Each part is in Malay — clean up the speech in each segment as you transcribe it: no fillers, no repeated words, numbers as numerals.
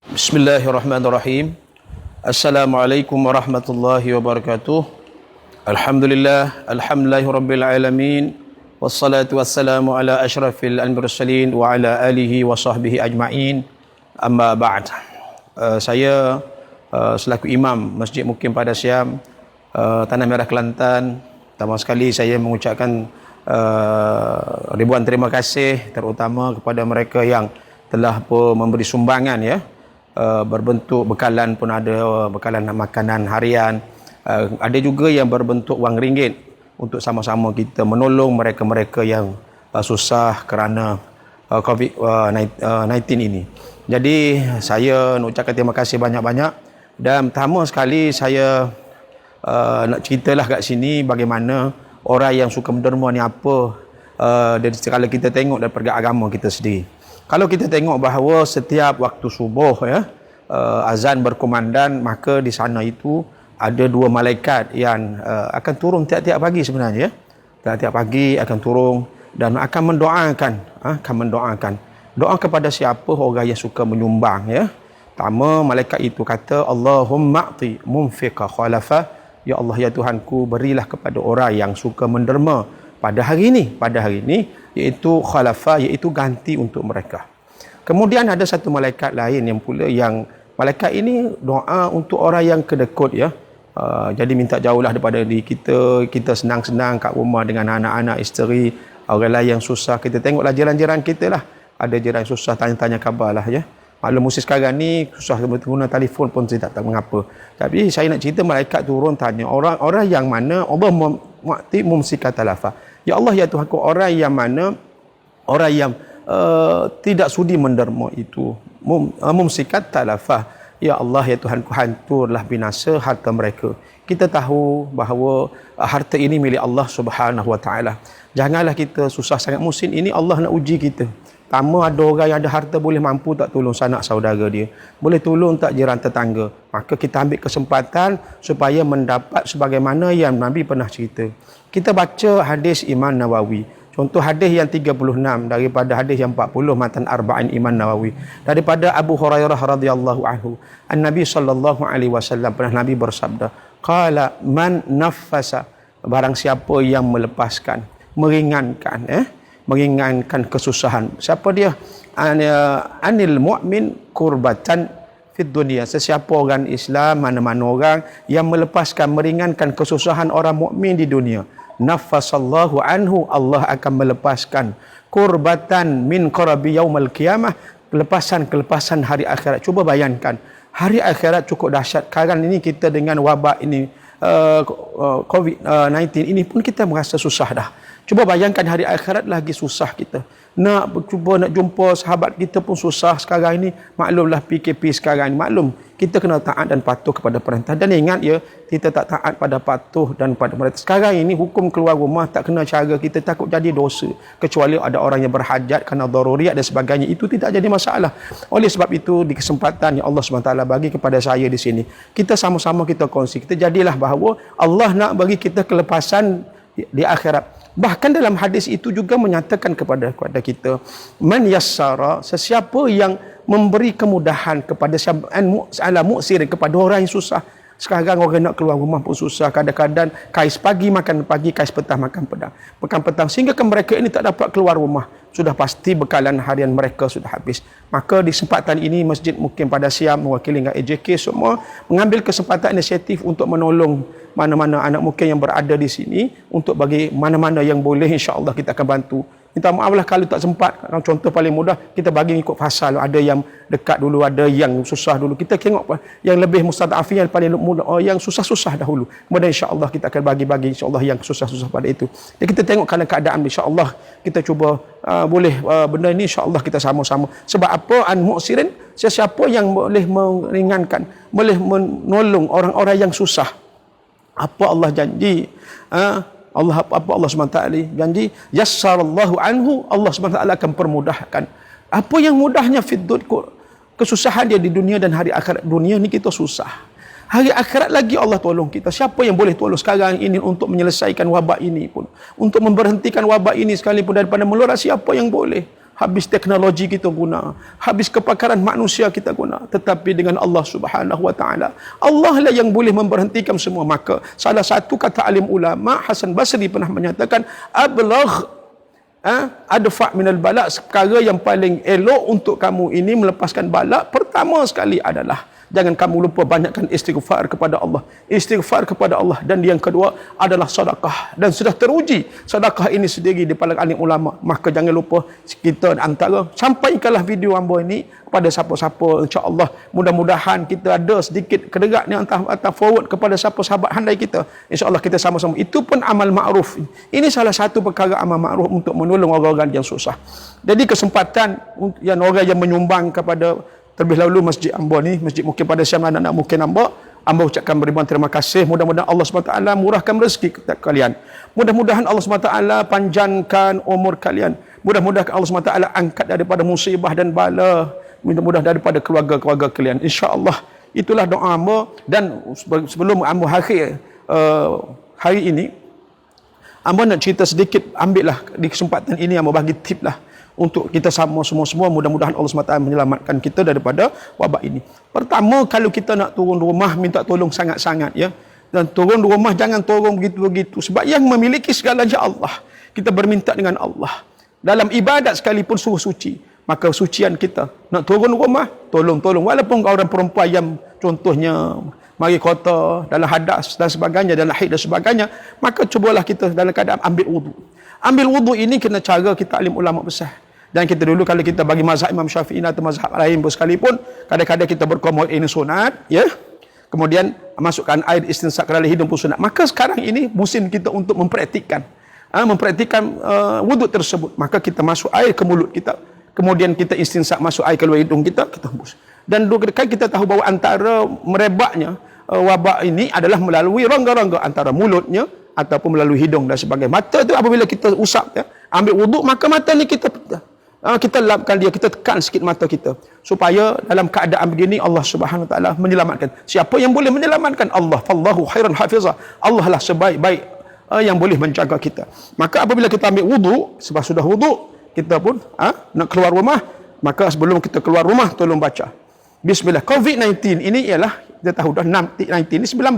Bismillahirrahmanirrahim. Assalamualaikum warahmatullahi wabarakatuh. Alhamdulillahirabbil alamin. Wassalatu wassalamu ala asyrafil mursalin wa ala alihi wa sahbihi ajma'in. Amma ba'd. Saya selaku imam Masjid Mukim Padang Siam, Tanah Merah Kelantan, pertama sekali saya mengucapkan ribuan terima kasih terutama kepada mereka yang telah memberi sumbangan, ya, berbentuk bekalan pun ada, bekalan makanan harian, ada juga yang berbentuk wang ringgit untuk sama-sama kita menolong mereka-mereka yang susah kerana COVID-19 ini. Jadi saya nak ucapkan terima kasih banyak-banyak, dan pertama sekali saya nak ceritalah kat sini bagaimana orang yang suka menderma ni apa, dari kalau kita tengok daripada agama kita sendiri. Kalau kita tengok bahawa setiap waktu subuh, ya, azan berkumandang, maka di sana itu ada dua malaikat yang akan turun tiap-tiap pagi sebenarnya, ya. Tiap-tiap pagi akan turun dan akan mendoakan doa kepada siapa orang yang suka menyumbang, ya. Pertama, malaikat itu kata, Allahumma a'ti munfiqa khalafa, ya Allah, ya Tuhanku, berilah kepada orang yang suka menderma pada hari ini, iaitu khalafa, iaitu ganti untuk mereka. Kemudian ada satu malaikat lain yang pula, yang malaikat ini doa untuk orang yang kedekut, ya. Jadi minta jauhlah daripada diri kita senang-senang kat rumah dengan anak-anak, isteri, orang lain yang susah. Kita tengoklah jiran-jiran kita lah, ada jiran susah, tanya-tanya khabar lah, ya. Maklum musim sekarang ni susah guna telefon pun saya tak tahu mengapa. Tapi saya nak cerita, malaikat turun tanya orang yang mana Allah mu'ti mumsika talafa. Ya Allah, ya Tuhanku, orang yang mana orang yang tidak sudi menderma itu, mumsikat talafah, ya Allah, ya Tuhanku, hancurlah binasa harta mereka. Kita tahu bahawa harta ini milik Allah Subhanahu wa taala. Janganlah kita susah sangat musim ini, Allah nak uji kita. Pertama, ada orang yang ada harta, boleh mampu tak tolong sanak saudara dia, boleh tolong tak jiran tetangga, maka kita ambil kesempatan supaya mendapat sebagaimana yang Nabi pernah cerita. Kita baca hadis Imam Nawawi, contoh hadis yang 36 daripada hadis yang 40 matan arba'in Imam Nawawi, daripada Abu Hurairah radhiyallahu anhu, An-Nabi sallallahu alaihi wasallam pernah Nabi bersabda, qala man naffasa, barang siapa yang melepaskan, meringankan kesusahan. Siapa dia? Anil mu'min kurbatan fid dunia. Sesiapa orang Islam, mana-mana orang yang melepaskan, meringankan kesusahan orang mukmin di dunia, nafasallahu anhu, Allah akan melepaskan kurbatan min qarabi yaumal qiyamah, kelepasan hari akhirat. Cuba bayangkan, hari akhirat cukup dahsyat. Sekarang ini kita dengan wabak ini, COVID-19 ini pun kita merasa susah dah. Cuba bayangkan hari akhirat lagi susah kita. Nak jumpa sahabat kita pun susah sekarang ini. Maklumlah PKP sekarang ini. Maklum, kita kena taat dan patuh kepada perintah. Dan ingat, ya, kita tak taat pada patuh dan pada perintah. Sekarang ini hukum keluar rumah tak kena cara, kita takut jadi dosa. Kecuali ada orang yang berhajat kerana daruriyat dan sebagainya, itu tidak jadi masalah. Oleh sebab itu, di kesempatan yang Allah SWT bagi kepada saya di sini, kita sama-sama kita kongsi. Kita jadilah bahawa Allah nak bagi kita kelepasan di akhirat. Bahkan dalam hadis itu juga menyatakan kepada kita, man yassara, sesiapa yang memberi kemudahan kepada ala mu'sir, kepada orang yang susah. Sekarang orang nak keluar rumah pun susah, kadang-kadang kais pagi makan pagi, kais petang makan petang, sehingga mereka ini tak dapat keluar rumah. Sudah pasti bekalan harian mereka sudah habis. Maka di kesempatan ini Masjid Mukim Padang Siam mewakili dengan AJK semua mengambil kesempatan inisiatif untuk menolong mana-mana anak mukim yang berada di sini, untuk bagi mana-mana yang boleh, insya-Allah kita akan bantu. Minta maaflah kalau tak sempat. Contoh paling mudah, kita bagi ikut fasal. Ada yang dekat dulu, ada yang susah dulu. Kita tengok yang lebih mustadafin, yang paling mudah, yang susah-susah dahulu. Kemudian insya-Allah kita akan bagi-bagi insya-Allah yang susah-susah pada itu. Jadi kita tengok keadaan, insya-Allah kita cuba boleh benda ini, insya-Allah kita sama-sama. Sebab apa? An-mu'sirin, sesiapa yang boleh meringankan, boleh menolong orang-orang yang susah. Apa Allah janji? Apa Allah SWT janji? Yassarallahu anhu, Allah SWT akan permudahkan. Apa yang mudahnya fiddud, kesusahan dia di dunia dan hari akhirat. Dunia ni kita susah, hari akhirat lagi Allah tolong kita. Siapa yang boleh tolong sekarang ini untuk menyelesaikan wabak ini pun, untuk memberhentikan wabak ini sekalipun daripada meluat? Siapa yang boleh? habis teknologi kita guna, habis kepakaran manusia kita guna, tetapi dengan Allah Subhanahu wa taala, Allah lah yang boleh memberhentikan semua. Maka salah satu kata alim ulama Hasan Basri pernah menyatakan, ablagh adfa minal bala, perkara yang paling elok untuk kamu ini melepaskan bala pertama sekali adalah jangan kamu lupa banyakkan istighfar kepada Allah. Istighfar kepada Allah. Dan yang kedua adalah sedekah. Dan sudah teruji sedekah ini sendiri di kalangan alim ulama. Maka jangan lupa kita antara sampaikanlah video hamba ini kepada siapa-siapa, insya-Allah. Mudah-mudahan kita ada sedikit kederak ni hantar forward kepada siapa sahabat handai kita. Insya-Allah kita sama-sama. Itu pun amal ma'ruf. Ini salah satu perkara amal ma'ruf untuk menolong orang-orang yang susah. Jadi kesempatan yang orang yang menyumbang kepada terlebih dahulu masjid hamba ni, masjid mungkin pada siang anak-anak mungkin hamba ucapkan beribuan terima kasih. Mudah-mudahan Allah SWT murahkan rezeki kalian. Mudah-mudahan Allah SWT panjangkan umur kalian. Mudah-mudahan Allah SWT angkat daripada musibah dan bala. Mudah-mudahan daripada keluarga-keluarga kalian. InsyaAllah itulah doa hamba. Dan sebelum hamba hari ini, hamba nak cerita sedikit, ambillah di kesempatan ini hamba bagi tip lah untuk kita semua mudah-mudahan Allah SWT menyelamatkan kita daripada wabak ini. Pertama, kalau kita nak turun rumah, minta tolong sangat-sangat ya. Dan turun rumah jangan turun begitu-begitu. Sebab yang memiliki segalanya Allah. Kita berminta dengan Allah. Dalam ibadat sekalipun suruh suci. Maka sucian kita. Nak turun rumah, tolong. Walaupun orang perempuan yang contohnya mari kota, dalam hadas dan sebagainya, dalam haid dan sebagainya, maka cubalah kita dalam keadaan ambil wudu. Ambil wudu ini kena cara kita alim ulama besar. Dan kita dulu kalau kita bagi mazhab Imam Syafi'i atau mazhab lain pun sekalipun, kadang-kadang kita berkomod ini sunat, ya. Kemudian masukkan air istinsak ke dalam hidung pun sunat. Maka sekarang ini musim kita untuk mempraktikkan wuduk tersebut. Maka kita masuk air ke mulut kita, kemudian kita istinsak masuk air ke luar hidung kita hembus. Dan dua kali kita tahu bahawa antara merebaknya wabak ini adalah melalui rongga-rongga antara mulutnya ataupun melalui hidung dan sebagainya. Mata tu apabila kita usap ya, ambil wuduk, maka mata ni kita lapkan dia, kita tekan sikit mata kita supaya dalam keadaan begini Allah Subhanahu Wa Taala menyelamatkan. Siapa yang boleh menyelamatkan? Allah. Fallahu khairan hafizah. Allah lah sebaik-baik yang boleh menjaga kita. Maka apabila kita ambil wuduk, sebab sudah wuduk, kita pun nak keluar rumah, maka sebelum kita keluar rumah tolong baca Bismillah. COVID-19 ini ialah, kita tahu dah 19 ini 19.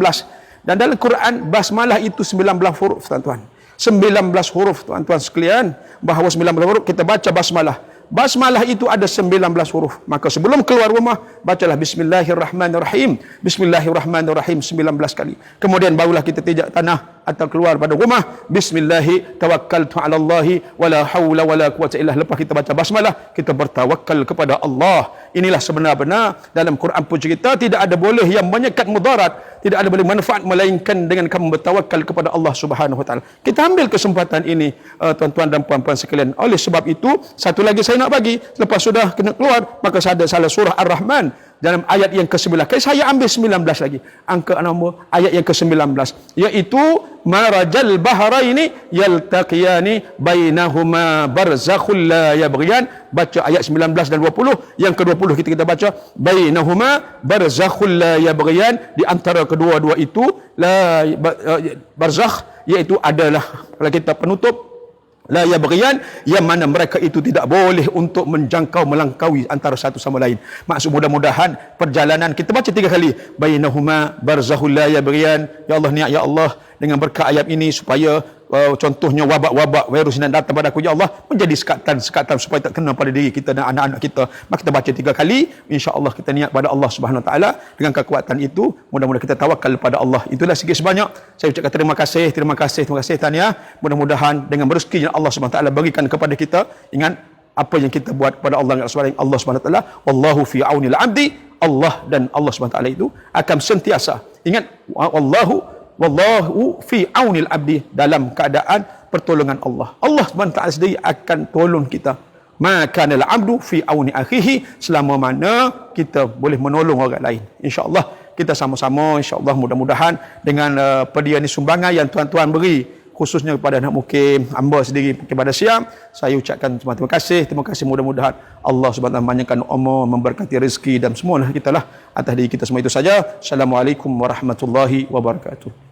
Dan dalam Quran basmalah itu 19 huruf tuan-tuan. 19 huruf tuan-tuan sekalian. Bahawa 19 huruf kita baca basmalah. Basmalah itu ada 19 huruf. Maka sebelum keluar rumah, bacalah Bismillahirrahmanirrahim. Bismillahirrahmanirrahim 19 kali. Kemudian barulah kita tijak tanah atau keluar pada rumah. Bismillahi tawakkaltu ala Allahi wala hawla wala quwwata illa. Lepas kita baca basmalah, kita bertawakal kepada Allah. Inilah sebenar-benar dalam Quran pun cerita tidak ada boleh yang menyekat mudarat, tidak ada boleh manfaat melainkan dengan kamu bertawakal kepada Allah Subhanahu Wa Taala. Kita ambil kesempatan ini tuan-tuan dan puan-puan sekalian. Oleh sebab itu, satu lagi saya nak bagi, lepas sudah kena keluar, maka ada salah surah Ar-Rahman dalam ayat yang ke-9. Saya ambil 19 lagi. Angka nombor ayat yang ke-19, iaitu marajal bahraini yaltaqiyani bainahuma barzakhul la yabghiyan. Baca ayat 19 dan 20. Yang ke-20 kita baca bainahuma barzakhul la yabghiyan. Di antara kedua-dua itu barzakh, iaitu adalah kalau kita penutup la yabghiyan, yang mana mereka itu tidak boleh untuk menjangkau melangkaui antara satu sama lain. Maksud mudah-mudahan perjalanan kita baca 3 kali bainahuma barzakhul la yabghiyan. Ya Allah, niat ya Allah dengan berkat ayat ini supaya contohnya wabak-wabak virus yang datang pada aku, ya Allah, menjadi sekatan supaya tak kena pada diri kita dan anak-anak kita. Maka kita baca 3 kali, insya-Allah kita niat pada Allah Subhanahu Wa Taala. Dengan kekuatan itu, mudah-mudahan kita tawakal pada Allah. Itulah sikit sebanyak saya ucapkan terima kasih tahniah. Mudah-mudahan dengan rezeki yang Allah Subhanahu Wa Taala berikan kepada kita, ingat apa yang kita buat kepada Allah Allah Subhanahu Wa Taala, wallahu fi aunil abdi. Allah dan Allah Subhanahu Wa Taala itu akan sentiasa, ingat, wallahu fi aunil abdi, dalam keadaan pertolongan Allah. Allah SWT sendiri akan tolong kita. Maka al abdu fi auni akhihi, selama mana kita boleh menolong orang lain. InsyaAllah kita sama-sama, insyaAllah mudah-mudahan dengan pedian sumbangan yang tuan-tuan beri, khususnya kepada anak mukim hamba sendiri kepada Siam, saya ucapkan terima kasih. Mudah-mudahan Allah SWT membanyakkan umur, memberkati rezeki dan semua kita lah atas diri kita semua. Itu saja. Assalamualaikum warahmatullahi wabarakatuh.